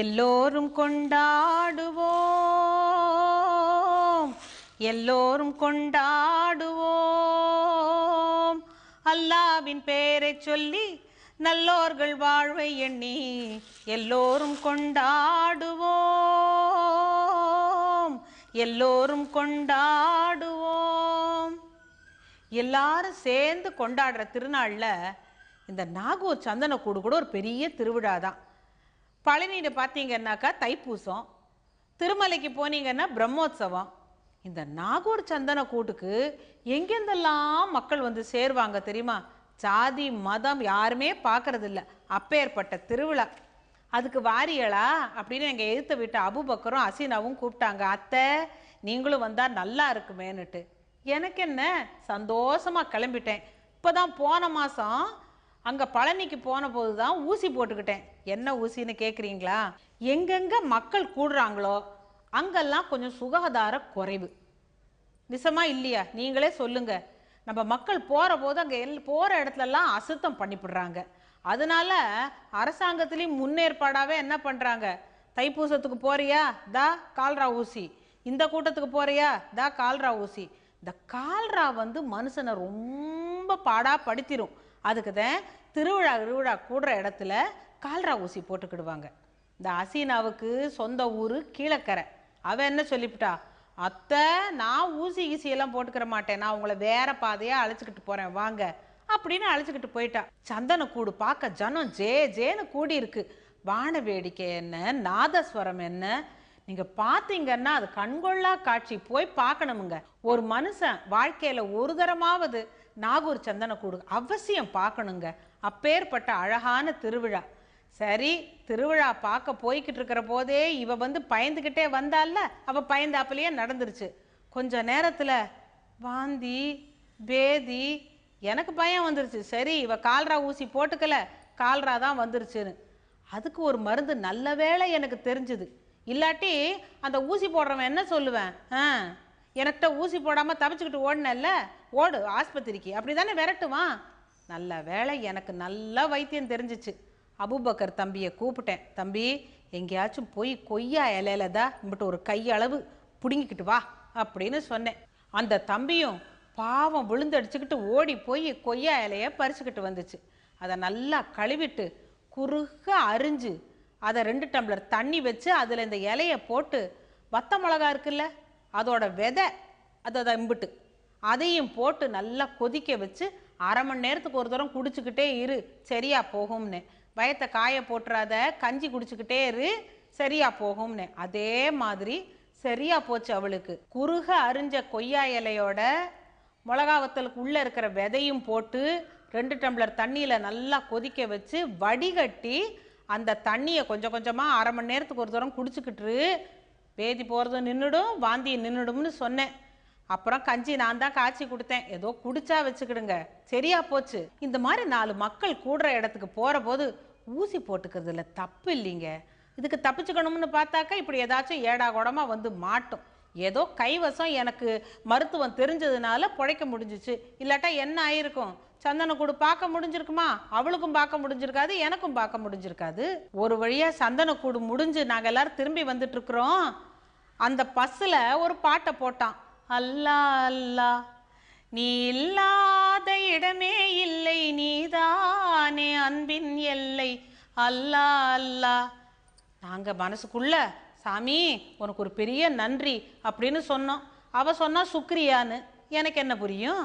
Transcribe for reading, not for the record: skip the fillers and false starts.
எல்லோரும் கொண்டாடுவோம், எல்லோரும் கொண்டாடுவோம். அல்லாவின் பெயரை சொல்லி நல்லோர்கள் வாழ்வை எண்ணி எல்லோரும் கொண்டாடுவோம், எல்லோரும் கொண்டாடுவோம். எல்லாரும் சேர்ந்து கொண்டாடுற திருநாளில் இந்த நாகூர் சந்தனக்கூடு கூட ஒரு பெரிய திருவிழா தான். பழனியில் பார்த்தீங்கன்னாக்கா தைப்பூசம், திருமலைக்கு போனீங்கன்னா பிரம்மோற்சவம். இந்த நாகூர் சந்தனக்கூட்டுக்கு எங்கெந்தெல்லாம் மக்கள் வந்து சேருவாங்க தெரியுமா? ஜாதி மதம் யாருமே பார்க்கறதில்ல, அப்பேற்பட்ட திருவிழா. அதுக்கு வாரியலா அப்படின்னு எங்கள் எதிர்த்த வீட்டு அபுபக்கரும் அசீனாவும் கூப்பிட்டாங்க. அத்தை நீங்களும் வந்தால் நல்லா இருக்குமேன்னுட்டு. எனக்கு என்ன, சந்தோஷமாக கிளம்பிட்டேன். இப்போ தான் போன மாதம் அங்கே பழனிக்கு போன போது தான் ஊசி போட்டுக்கிட்டேன். என்ன ஊசின்னு கேட்குறீங்களா? எங்கெங்கே மக்கள் கூடுறாங்களோ அங்கெல்லாம் கொஞ்சம் சுகாதார குறைவு. நிஜமா இல்லையா? நீங்களே சொல்லுங்கள். நம்ம மக்கள் போகிற போது அங்கே போகிற இடத்துலலாம் அசுத்தம் பண்ணிவிடுறாங்க. அதனால அரசாங்கத்துலேயும் முன்னேற்பாடாகவே என்ன பண்ணுறாங்க, தைப்பூசத்துக்கு போறியா தா கால்ரா ஊசி, இந்த கூட்டத்துக்கு போறியா தா கால்ரா ஊசி. இந்த கால்ரா வந்து மனுஷனை ரொம்ப பாடாப்படுத்திடும். அதுக்கு தான் திருவிழா கூடுற இடத்துல கால்ரா ஊசி போட்டுக்கிடுவாங்க. இந்த அசீனாவுக்கு சொந்த ஊர் கீழக்கரை. அவன் என்ன சொல்லிவிட்டா, அத்தை நான் ஊசி கீசியெல்லாம் போட்டுக்கிற மாட்டேன், நான் உங்களை வேற பாதையாக அழைச்சிக்கிட்டு போகிறேன் வாங்க அப்படின்னு அழைச்சிக்கிட்டு போயிட்டா. சந்தனக்கூடு பார்க்க ஜனம் ஜே ஜேன்னு கூடி இருக்கு. வான வேடிக்கை என்ன, நாதஸ்வரம் என்ன, நீங்கள் பார்த்தீங்கன்னா அது கண்கொள்ளா காட்சி. போய் பார்க்கணுமுங்க. ஒரு மனுஷன் வாழ்க்கையில் ஒரு தரமாவது நாகூர் சந்தனக்கூடு அவசியம் பார்க்கணுங்க. அப்பேற்பட்ட அழகான திருவிழா. சரி, திருவிழா பார்க்க போய்கிட்டு இருக்கிற போதே இவ வந்து பயந்துக்கிட்டே வந்தால, அவள் பயந்தாப்பிலேயே நடந்துருச்சு. கொஞ்ச நேரத்தில் வாந்தி பேதி, எனக்கு பயம் வந்துருச்சு. சரி இவ கால்ரா ஊசி போட்டுக்கல, கால்ரா தான் வந்துருச்சுன்னு. அதுக்கு ஒரு மருந்து நல்ல வேளை எனக்கு தெரிஞ்சுது. இல்லாட்டி அந்த ஊசி போடுறவன் என்ன சொல்லுவேன், எனக்கிட்ட ஊசி போடாமல் தப்பிச்சுக்கிட்டு ஓடினல்ல, ஓடு ஆஸ்பத்திரிக்கு, அப்படி தானே விரட்டுவான். நல்ல வேளை எனக்கு நல்லா வைத்தியம் தெரிஞ்சிச்சு. அபுபக்கர் தம்பியை கூப்பிட்டேன். தம்பி எங்கேயாச்சும் போய் கொய்யா இலையில தான் இம்பிட்டு ஒரு கையளவு பிடுங்கிக்கிட்டு வா அப்படின்னு சொன்னேன். அந்த தம்பியும் பாவம் விழுந்தடிச்சுக்கிட்டு ஓடி போய் கொய்யா இலையை பறிச்சுக்கிட்டு வந்துச்சு. அதை நல்லா கழுவிட்டு குறுக அரிஞ்சு அதை 2 டம்ளர் தண்ணி வச்சு அதில் இந்த இலையை போட்டு, வத்த மிளகா இருக்குல்ல அதோட விதை அதை இம்பிட்டு அதையும் போட்டு நல்லா கொதிக்க வச்சு 1/2 மணி நேரத்துக்கு ஒரு தரம் குடிச்சுக்கிட்டே இரு, சரியா போகும்னு. வயத்தை காய போட்டுறாத, கஞ்சி குடிச்சுக்கிட்டே இரு, சரியா போகும்னு. அதே மாதிரி சரியா போச்சு அவளுக்கு. குறுக அரிஞ்ச கொய்யா இலையோட மிளகா வத்தலுக்கு உள்ளே இருக்கிற விதையும் போட்டு 2 டம்ளர் தண்ணியில் நல்லா கொதிக்க வச்சு வடிகட்டி அந்த தண்ணியை கொஞ்சம் கொஞ்சமாக 1/2 மணி நேரத்துக்கு ஒரு தரம் குடிச்சுக்கிட்டு பேதி போகிறது நின்றுடும், வாந்தி நின்றுடும்னு சொன்னேன். அப்புறம் கஞ்சி நான் தான் காய்ச்சி கொடுத்தேன். ஏதோ குடிச்சா வச்சுக்கிடுங்க, சரியா போச்சு. இந்த மாதிரி 4 மக்கள் கூடுற இடத்துக்கு போகிற போது ஊசி போட்டுக்கிறதுல தப்பு இல்லைங்க. இதுக்கு தப்பிச்சுக்கணும்னு பார்த்தாக்கா இப்படி ஏதாச்சும் ஏடா கூடமாக வந்து மாட்டோம். ஏதோ கைவசம் எனக்கு மருத்துவம் தெரிஞ்சதுனால பிழைக்க முடிஞ்சிச்சு. இல்லாட்டா என்ன ஆயிருக்கும், சந்தனக்கூடு பார்க்க முடிஞ்சிருக்குமா? அவளுக்கும் பார்க்க முடிஞ்சிருக்காது, எனக்கும் பார்க்க முடிஞ்சிருக்காது. ஒரு வழியாக சந்தனக்கூடு முடிஞ்சு நாங்கள் எல்லாரும் திரும்பி வந்துட்டு இருக்கிறோம். அந்த பஸ்ஸில் ஒரு பாட்டை போட்டான். அல்லா அல்லா நீ இல்லாத இடமே இல்லை, நீதானே அன்பின் எல்லை, அல்லா அல்லா. நாங்கள் மனசுக்குள்ள சாமி உனக்கு ஒரு பெரிய நன்றி அப்படின்னு சொன்னோம். அவ சொன்னா சுக்ரியான்னு. எனக்கு என்ன புரியும்?